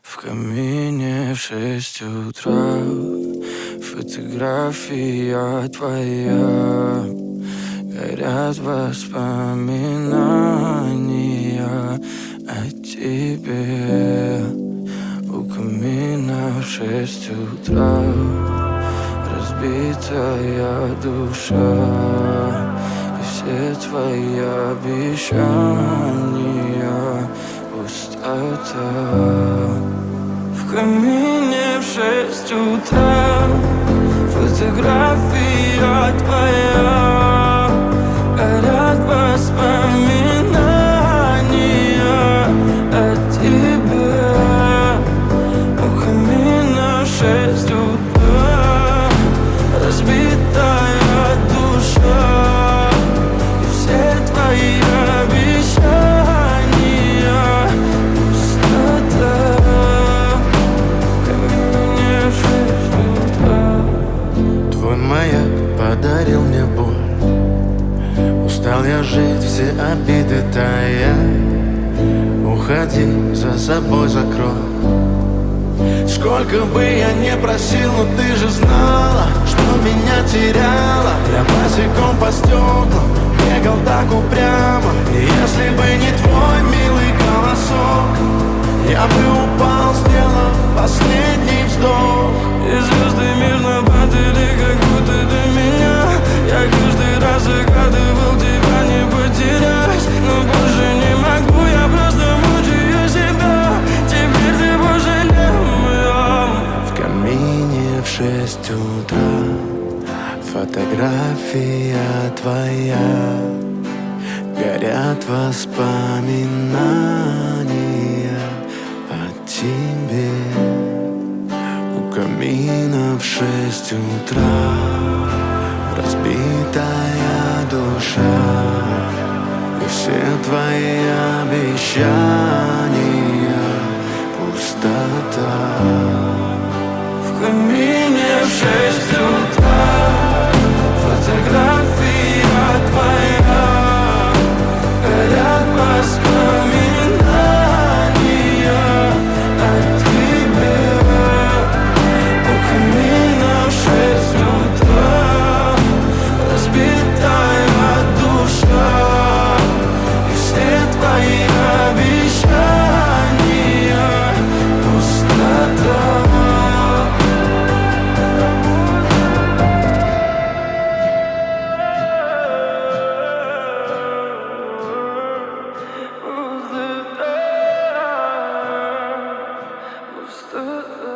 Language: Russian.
В камине в 6 утра фотография твоя. Горят воспоминания о тебе. У камина в 6 утра разбитая душа. И все твои обещания пустота. В камине в 6 утра фотография твоя. Горят воспоминания о тебе. У камина в 6 утра разбитая душа. И все твои обещания пустота. В камине в 6 утра. Твой маяк подарил мне боль. Устал я жить, все обиды тая. Уходи, за собой закрой. Сколько бы я не просил, но ты же знала, что меня теряла. Я босиком по стеклам бегал так упрямо. И если бы не твой милый голосок, я бы упал, сделав последний вздох. И звезды мирно падали, как будто до меня. Я каждый раз загадывал тебя не потерять, но больше не могу, я просто мучаю себя. Теперь ты пожалел меня. В камине в 6 утра фотография твоя. Горят воспоминания о тебе. У камина в 6 утра разбитая душа. И все твои обещания пустота. В камине в 6 утра фотография твоя. Горят воспоминания о тебе. У камина в 6 утра разбитая душа. И все твои обещания пустота. Пустота.